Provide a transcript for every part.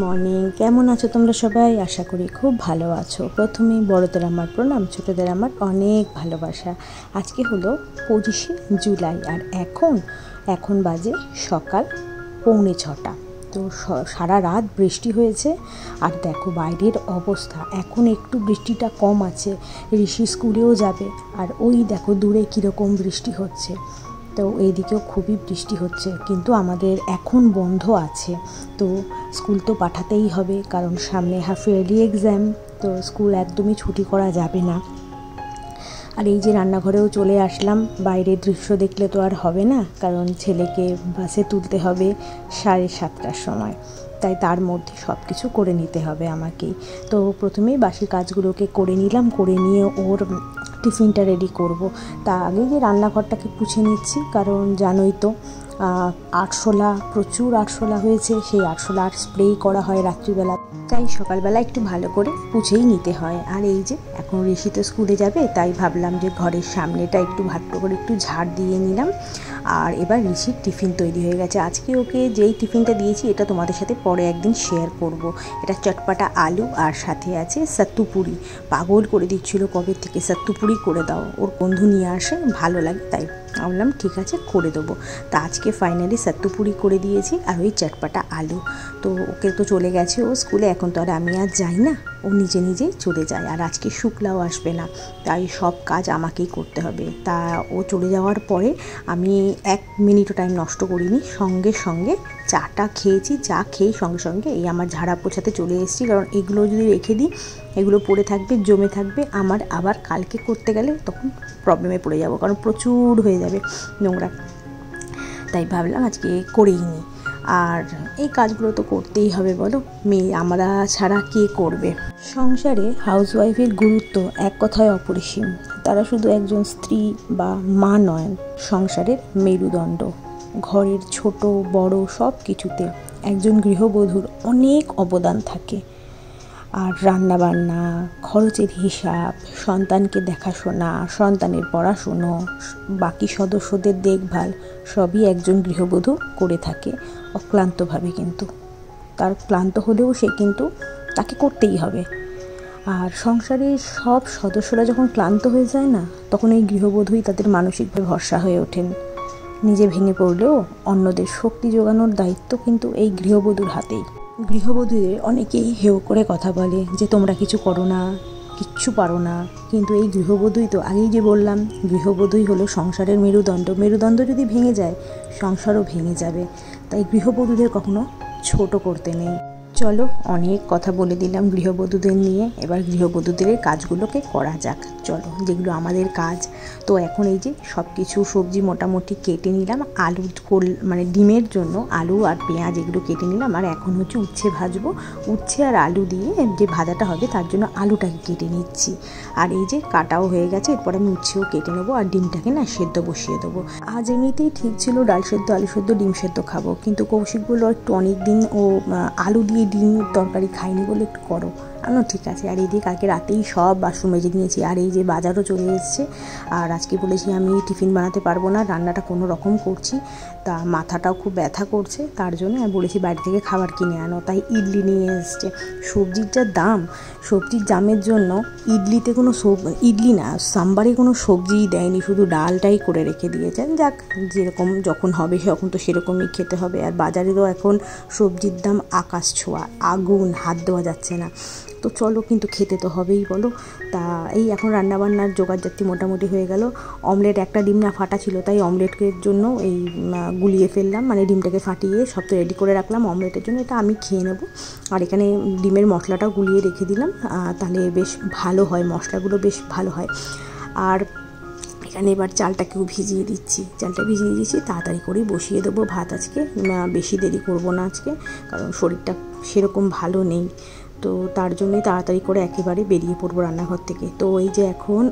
Morning, কেমন আছো তোমরা সবাই? আশা করি খুব ভালো আছো। প্রথমেই বড়দের আমার প্রণাম, ছোটদের আমার অনেক ভালোবাসা। আজকে হলো 25শে জুলাই আর এখন বাজে সকাল 5:45। তো সারা রাত বৃষ্টি হয়েছে। আর দেখো বাইরের অবস্থা, এখন একটু বৃষ্টিটা কম আছে, ঋষি স্কুলেও যাবে। আর ওই দেখো দূরে কীরকম বৃষ্টি হচ্ছে। তো এইদিকেও খুবই বৃষ্টি হচ্ছে, কিন্তু আমাদের এখন বন্ধ আছে। তো স্কুল তো পাঠাতেই হবে, কারণ সামনে হাফ ইয়ারলি এক্সাম। তো স্কুল একদমই ছুটি করা যাবে না। আর এই যে রান্নাঘরেও চলে আসলাম, বাইরের দৃশ্য দেখলে তো আর হবে না, কারণ ছেলেকে বাসে তুলতে হবে 7:30টার সময়। তাই তার মধ্যে সব কিছু করে নিতে হবে আমাকেই। তো প্রথমেই বাসি কাজগুলোকে করে নিলাম, করে নিয়ে ওর টিফিনটা রেডি করব। তা আগে যে রান্নাঘরটাকে পুছে নিচ্ছি, কারণ জানোই তো আরশোলা, প্রচুর আরশোলা হয়েছে। সেই আরশোলা আর স্প্রে করা হয় রাত্রিবেলা, তাই সকালবেলা একটু ভালো করে পুছেই নিতে হয়। আর এই যে এখন ঋষি তো স্কুলে যাবে, তাই ভাবলাম যে ঘরের সামনেটা একটু ভালো করে একটু ঝাড় দিয়ে নিলাম। আর এবার ঋষির টিফিন তৈরি হয়ে গেছে। আজকে ওকে যেই টিফিনটা দিয়েছি এটা তোমাদের সাথে পরে একদিন শেয়ার করব। এটা চটপাটা আলু আর সাথে আছে সাত্তু পুরি। পাগল করে দিচ্ছিল কবে থেকে সাত্তু পুরি করে দাও, ওর বন্ধু নিয়ে আসে, ভালো লাগে, তাই বললাম ঠিক আছে করে দেবো। তা আজকে ফাইনালি সাত্তু পুরি করে দিয়েছি আর ওই চটপাটা আলু। তো ওকে তো চলে গেছে ও স্কুলে, এখন তো আর আমি আর যাই না, ও নিজে নিজেই চলে যায়। আর আজকে শুক্লাও আসবে না, তাই সব কাজ আমাকেই করতে হবে। তা ও চলে যাওয়ার পরে আমি 1 মিনিটও টাইম নষ্ট করিনি, সঙ্গে সঙ্গে চাটা খেয়েছি। চা খেয়ে সঙ্গে সঙ্গে এই আমার ঝাড়া পোছাতে চলে এসেছি, কারণ এগুলো যদি রেখে দিই এগুলো পড়ে থাকবে, জমে থাকবে, আমার আবার কালকে করতে গেলে তখন প্রবলেমে পড়ে যাব, কারণ প্রচুর হয়ে যাবে নোংরা। তাই ভাবলাম আজকে করেই নিই। আর এই কাজগুলো তো করতেই হবে, বলো, মেয়ে আমরা ছাড়া কে করবে? সংসারে হাউসওয়াইফের গুরুত্ব এক কথায় অপরিসীম। তারা শুধু একজন স্ত্রী বা মা নয়, সংসারের মেরুদণ্ড। ঘরের ছোট বড় সব কিছুতে একজন গৃহবধূর অনেক অবদান থাকে। আর রান্নাবান্না, খরচের হিসাব, সন্তানকে দেখাশোনা, সন্তানের পড়াশুনো, বাকি সদস্যদের দেখভাল সবই একজন গৃহবধূ করে থাকে অক্লান্তভাবে। কিন্তু তার ক্লান্ত হলেও সে কিন্তু তাকে করতেই হবে। আর সংসারের সব সদস্যরা যখন ক্লান্ত হয়ে যায় না, তখন এই গৃহবধূই তাদের মানসিকভাবে ভরসা হয়ে ওঠেন। নিজে ভেঙে পড়লেও অন্যদের শক্তি যোগানোর দায়িত্ব কিন্তু এই গৃহবধূর হাতেই। গৃহবধূদের অনেকেই হেও করে কথা বলে যে তোমরা কিছু করো না, কিচ্ছু পারো না, কিন্তু এই গৃহবধূই তো, আগেই যে বললাম, গৃহবধূই হলো সংসারের মেরুদণ্ড। মেরুদণ্ড যদি ভেঙে যায়, সংসারও ভেঙে যাবে। তাই গৃহবধূদের কখনো ছোট করতে নেই। চলো, অনেক কথা বলে দিলাম গৃহবধূদের নিয়ে, এবার গৃহবধূদের কাজগুলোকে করা যাক। চলো, যেগুলো আমাদের কাজ। তো এখন এই যে সব কিছু সবজি মোটামুটি কেটে নিলাম, আলু মানে ডিমের জন্য আলু আর পেঁয়াজ এগুলো কেটে নিলাম। আর এখন হচ্ছে উচ্ছে ভাজবো, উচ্ছে আর আলু দিয়ে যে ভাজাটা হবে তার জন্য আলুটাকে কেটে নিচ্ছি। আর এই যে কাটাও হয়ে গেছে, এরপর আমি উচ্ছেও কেটে নেবো আর ডিমটাকে না সেদ্ধ বসিয়ে দেবো। আজ এমনিতেই ঠিক ছিল ডাল সেদ্ধ, আলু সেদ্ধ, ডিম সেদ্ধ খাবো, কিন্তু কৌশিক বললো একটু অনেক দিন ও আলু দিয়ে ডিম তরকারি খাইনি, বলে একটু করো। আমিও ঠিক আছে। আর এই দিয়ে কালকে রাতেই সব বাসন মেজে নিয়েছি। আর এই যে বাজারও চলে এসেছে। আর আজকে বলেছি আমি টিফিন বানাতে পারবো না, রান্নাটা কোনো রকম করছি, তা মাথাটাও খুব ব্যথা করছে, তার জন্য আমি বলেছি বাইরে থেকে খাবার কিনে আনো। তাই ইডলি নিয়ে এসছে। সবজির যা দাম, সবজির দামের জন্য ইডলিতে কোনো ইডলি না, সাম্বারে কোনো সবজিই দেয়নি, শুধু ডালটাই করে রেখে দিয়েছেন। যাক, যেরকম যখন হবে তখন তো সেরকমই খেতে হবে। আর বাজারেরও এখন সবজির দাম আকাশ ছোঁয়া, আগুন, হাত দেওয়া যাচ্ছে না। তো চলো, কিন্তু খেতে তো হবেই, বলো। তা এই এখন রান্নাবান্নার জোগাড়জাতি মোটামুটি হয়ে গেল। অমলেট, একটা ডিম না ফাটা ছিল, তাই অমলেটের জন্য এই গুলিয়ে ফেললাম, মানে ডিমটাকে ফাটিয়ে সব তো রেডি করে রাখলাম অমলেটের জন্য। এটা আমি খেয়ে নেব। আর এখানে ডিমের মশলাটাও গুলিয়ে রেখে দিলাম, তাহলে বেশ ভালো হয়, মশলাগুলো বেশ ভালো হয়। আর এখানে এবার চালটাকেও ভিজিয়ে দিচ্ছি, চালটা ভিজিয়ে দিচ্ছি, তাড়াতাড়ি করেই বসিয়ে দেবো ভাত। আজকে বেশি দেরি করব না আজকে, কারণ শরীরটা সেরকম ভালো নেই। তো তার জন্যই তাড়াতাড়ি করে একেবারে বেরিয়ে পড়বো রান্নাঘর থেকে। তো এই যে এখন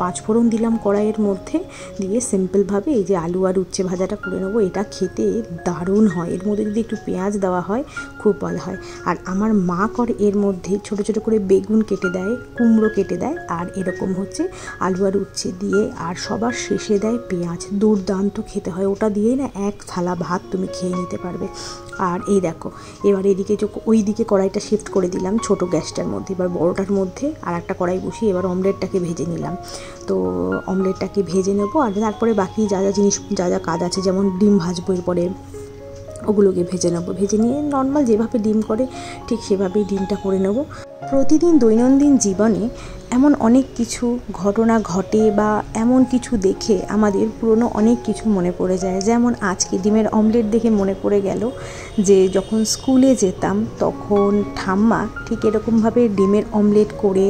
5 ফোড়ন দিলাম কড়াইয়ের মধ্যে, দিয়ে সিম্পলভাবে এই যে আলু আর উচ্ছে ভাজাটা করে নেবো। এটা খেতে দারুণ হয়, এর মধ্যে যদি একটু পেঁয়াজ দেওয়া হয় খুব ভালো হয়। আর আমার মা করে এর মধ্যে ছোট ছোট করে বেগুন কেটে দেয়, কুমড়ো কেটে দেয়, আর এরকম হচ্ছে আলু আর উচ্ছে দিয়ে, আর সবার শেষে দেয় পেঁয়াজ। দুর্দান্ত খেতে হয়, ওটা দিয়েই না 1 থালা ভাত তুমি খেয়ে নিতে পারবে। আর এই দেখো এবার এদিকে ওই দিকে কড়াইটা শিফট করে দিলাম ছোট গ্যাসটার মধ্যে, এবার বড়টার মধ্যে আর একটা কড়াই বসিয়ে এবার অমলেটটাকে ভেজে নিলাম। তো অমলেটটাকে ভেজে নেবো আর তারপরে বাকি যা যা জিনিস যা যা কাজ আছে, যেমন ডিম ভাজবো এরপরে, ওগুলোকে ভেজে নেবো। ভেজে নিয়ে নর্মাল যেভাবে ডিম করে ঠিক সেভাবেই ডিমটা করে নেবো। প্রতিদিন দৈনন্দিন জীবনে এমন অনেক কিছু ঘটনা ঘটে বা এমন কিছু দেখে আমাদের পুরনো অনেক কিছু মনে পড়ে যায়। যেমন আজকে ডিমের অমলেট দেখে মনে পড়ে গেল যে যখন স্কুলে যেতাম তখন ঠাম্মা ঠিক এরকমভাবে ডিমের অমলেট করে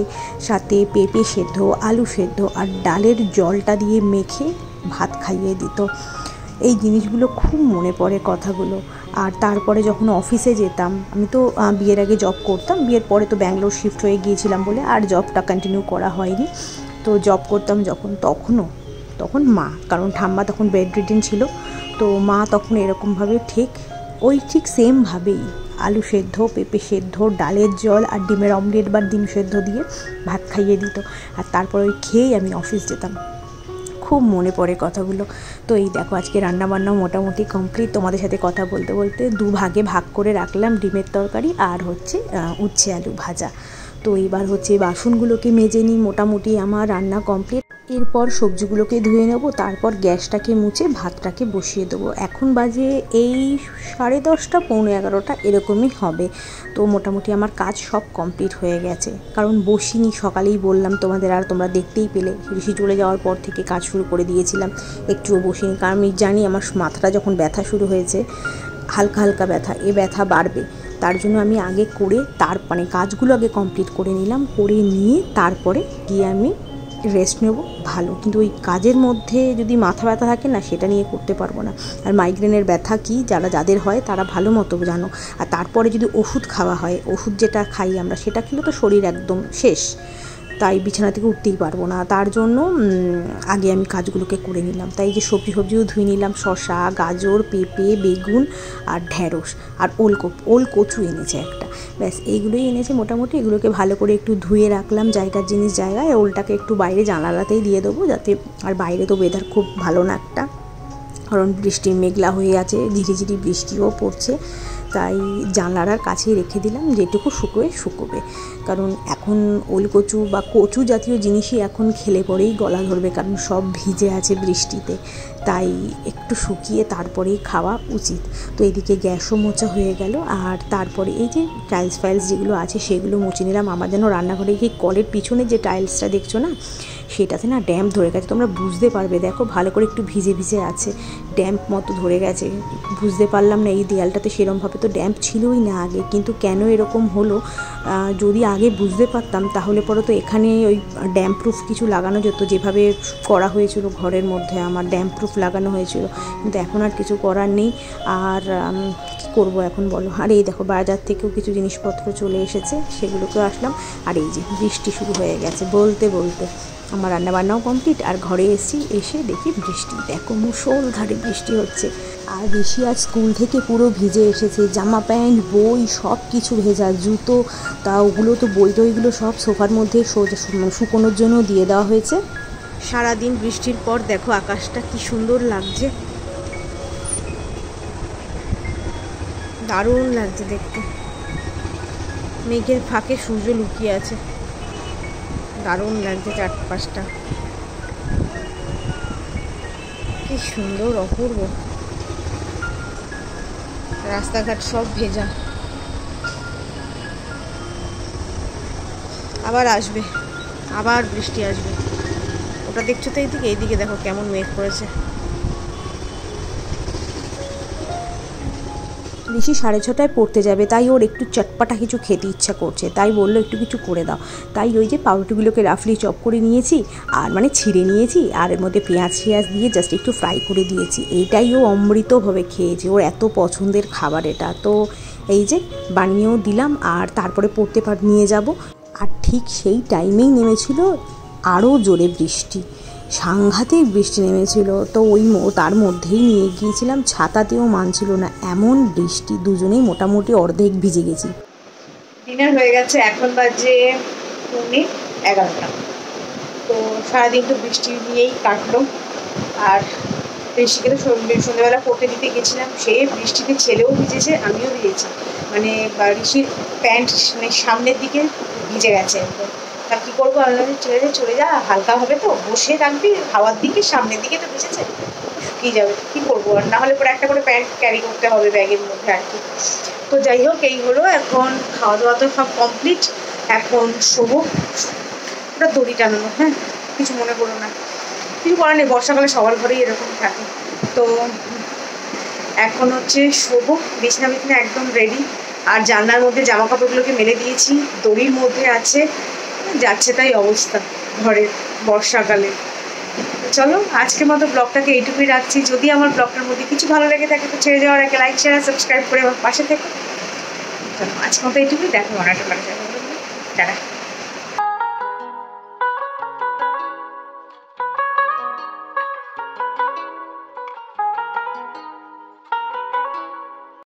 সাথে পেঁপে সেদ্ধ, আলু সেদ্ধ আর ডালের জলটা দিয়ে মেখে ভাত খাইয়ে দিত। এই জিনিসগুলো খুব মনে পড়ে কথাগুলো। আর তারপরে যখন অফিসে যেতাম, আমি তো বিয়ের আগে জব করতাম, বিয়ের পরে তো ব্যাঙ্গালোর শিফট হয়ে গিয়েছিলাম বলে আর জবটা কন্টিনিউ করা হয়নি। তো জব করতাম যখন, তখন মা, কারণ ঠাম্মা তখন বেড রিডেন ছিল, তো মা তখন এরকমভাবে ঠিক সেমভাবেই আলু সেদ্ধ, পেঁপে সেদ্ধ, ডালের জল আর ডিমের অমলেট বা ডিম সেদ্ধ দিয়ে ভাত খাইয়ে দিত। আর তারপর ওই খেয়েই আমি অফিস যেতাম। খুব মনে পড়ে কথাগুলো। তো এই দেখো আজকে রান্নাবান্নাও মোটামুটি কমপ্লিট। তোমাদের সাথে কথা বলতে বলতে দুভাগে ভাগ করে রাখলাম ডিমের তরকারি আর হচ্ছে উচ্ছে আলু ভাজা। তো এবার হচ্ছে বাসনগুলোকে মেজে নিই, মোটামুটি আমার রান্না কমপ্লিট। এরপর সবজিগুলোকে ধুয়ে নেব, তারপর গ্যাসটাকে মুছে ভাতটাকে বসিয়ে দেবো। এখন বাজে এই 10:30 পৌনে 11টা এরকমই হবে। তো মোটামুটি আমার কাজ সব কমপ্লিট হয়ে গেছে, কারণ বসিনি, সকালেই বললাম তোমাদের, আর তোমরা দেখতেই পেলে ঋষি চলে যাওয়ার পর থেকে কাজ শুরু করে দিয়েছিলাম, একটুও বসিনি। কারণ আমি জানি আমার মাথাটা যখন ব্যথা শুরু হয়েছে, হালকা হালকা ব্যথা, এ ব্যথা বাড়বে, তার জন্য আমি আগে করে কাজগুলো আগে কমপ্লিট করে নিলাম, করে নিয়ে তারপরে গিয়ে আমি রেস্ট নেব। ভালো, কিন্তু ওই কাজের মধ্যে যদি মাথা ব্যথা থাকে না, সেটা নিয়ে করতে পারবো না। আর মাইগ্রেনের ব্যথা কি যাদের হয় তারা ভালো মতো জানো। আর তারপরে যদি ওষুধ খাওয়া হয়, ওষুধ যেটা খাই আমরা, সেটা খেলে তো শরীর একদম শেষ, তাই বিছানা থেকে উঠতেই পারবো না। তার জন্য আগে আমি কাজগুলোকে করে নিলাম। তাই যে সবজিও ধুয়ে নিলাম, শসা, গাজর, পেঁপে, বেগুন আর ঢ্যাঁড়স আর ওল কচু এনেছে একটা, ব্যাস এইগুলোই এনেছে মোটামুটি। এগুলোকে ভালো করে একটু ধুয়ে রাখলাম জায়গায়, ওলটাকে একটু বাইরে জানালাতেই দিয়ে দেবো যাতে, আর বাইরে তো ওয়েদার খুব ভালো না একটা, কারণ বৃষ্টি মেঘলা হয়ে আছে, ঝিরিঝিরি বৃষ্টিও পড়ছে, তাই জানলার কাছেই রেখে দিলাম, যেটুকু শুকোবে। কারণ এখন ওলকচু বা কচু জাতীয় জিনিসই এখন খেলে পরেই গলা ধরবে, কারণ সব ভিজে আছে বৃষ্টিতে, তাই একটু শুকিয়ে তারপরেই খাওয়া উচিত। তো এদিকে গ্যাসও মোছা হয়ে গেল, আর তারপরে এই যে টাইলস যেগুলো আছে সেগুলো মুছে নিলাম। আমার যেন রান্নাঘরে গিয়ে কলের পিছনে যে টাইলসটা দেখছো না, সেটাতে না ড্যাম্প ধরে গেছে, তোমরা বুঝতে পারবে, দেখো ভালো করে একটু ভিজে আছে, ড্যাম্প মতো ধরে গেছে। বুঝতে পারলাম না, এই দেয়ালটাতে সেরমভাবে তো ড্যাম্প ছিলই না আগে, কিন্তু কেন এরকম হলো, যদি আগে বুঝতে পারতাম তাহলে পরে তো এখানে ওই ড্যাম্প প্রুফ কিছু লাগানো যেত, যেভাবে করা হয়েছিল ঘরের মধ্যে আমার ড্যাম্প প্রুফ লাগানো হয়েছিল, কিন্তু এখন আর কিছু করার নেই। আর কী করবো এখন বলো। আর এই দেখো বাজার থেকেও কিছু জিনিসপত্র চলে এসেছে, সেগুলোকেও আসলাম। আর এই যে বৃষ্টি শুরু হয়ে গেছে, বলতে আমার রান্নাবান্নাও কমপ্লিট, আর ঘরে এসে দেখি বৃষ্টি, দেখো মুষলধারে বৃষ্টি হচ্ছে। আর ঋষি আজ স্কুল থেকে পুরো ভিজে এসেছে, জামা প্যান্ট, বই সব কিছু ভেজা, জুতো, তা ওগুলো তো বই টইগুলো সব সোফার মধ্যে শুকোনোর জন্য দিয়ে দেওয়া হয়েছে। সারাদিন বৃষ্টির পর দেখো আকাশটা কি সুন্দর লাগছে, দারুণ লাগছে দেখতে, মেঘের ফাঁকে সূর্য লুকিয়ে আছে, দারুণ লাগছে চারপাশটা, কি সুন্দর অপূর্ব। রাস্তাঘাট সব ভেজা, আবার বৃষ্টি আসবে। ওটা দেখছো তো এইদিকে দেখো কেমন মেঘ করেছে। ঋষি 6:30টায় পড়তে যাবে, তাই ওর একটু চটপাটা কিছু খেতে ইচ্ছা করছে, তাই বললো একটু কিছু করে দাও। তাই ওই যে পাউরুটিগুলোকে রাফলি চপ করে নিয়েছি, আর মানে ছিঁড়ে নিয়েছি, আর এর মধ্যে পেঁয়াজ দিয়ে জাস্ট একটু ফ্রাই করে দিয়েছি। এইটাই ও অমৃতভাবে খেয়েছে, ওর এত পছন্দের খাবার এটা। তো এই যে বানিয়েও দিলাম, আর তারপরে পড়তে নিয়ে যাব। আর ঠিক সেই টাইমেই নেমেছিল আরও জোরে বৃষ্টি, সাংঘাতিক বৃষ্টি নেমেছিল। তো তার মধ্যেই নিয়ে গিয়েছিলাম, ছাতাতেও মানছিল না, এমন বৃষ্টি, দুজনেই মোটামুটি অর্ধেক ভিজে গেছি। ডিনার হয়ে গেছে, এখন বাজে 11:15। তো সারাদিন তো বৃষ্টি নিয়েই কাটলো। আর বৃষ্টিকে তো সন্ধ্যেবেলা পড়তে দিতে গেছিলাম, সে বৃষ্টিতে ছেলেও ভিজেছে, আমিও ভিজেছি, মানে ঋষির প্যান্ট মানে সামনের দিকে ভিজে গেছে একদম। তা কী করবো, আমি চলে যা, হালকা হবে তো, বসে থাকবি হাওয়ার দিকে, সামনের দিকে তো ভিজেছে, শুকিয়ে যাবে, কী করবো আর, না হলে পরে একটা করে প্যান্ট ক্যারি করতে হবে ব্যাগের মধ্যে আর কি। তো যাই হোক, এই হলো, এখন খাওয়া দাওয়া তো সব কমপ্লিট, এখন শোবো। ওটা দড়ি টানানো, হ্যাঁ কিছু মনে করো না, কিছু করার নেই, বর্ষাকালে সবার ঘরেই এরকম থাকে। তো এখন হচ্ছে শোবো, বিছনা একদম রেডি, আর জানলার মধ্যে জামা কাপড়গুলোকে মেলে দিয়েছি, দড়ির মধ্যে আছে, যাচ্ছে তাই অবস্থা ঘরের বর্ষাকালে। চলো আজকের মতো ব্লগটাকে এইটুকুই রাখছি। যদি আমার ব্লগটার মধ্যে কিছু ভালো লেগে থাকে তো ছেড়ে যাওয়ার আগে লাইক শেয়ার সাবস্ক্রাইব করে আমার পাশে থেকে। চলো আজকের মতো এইটুকুই, দেখো অনেকটা লাগে, টাটা।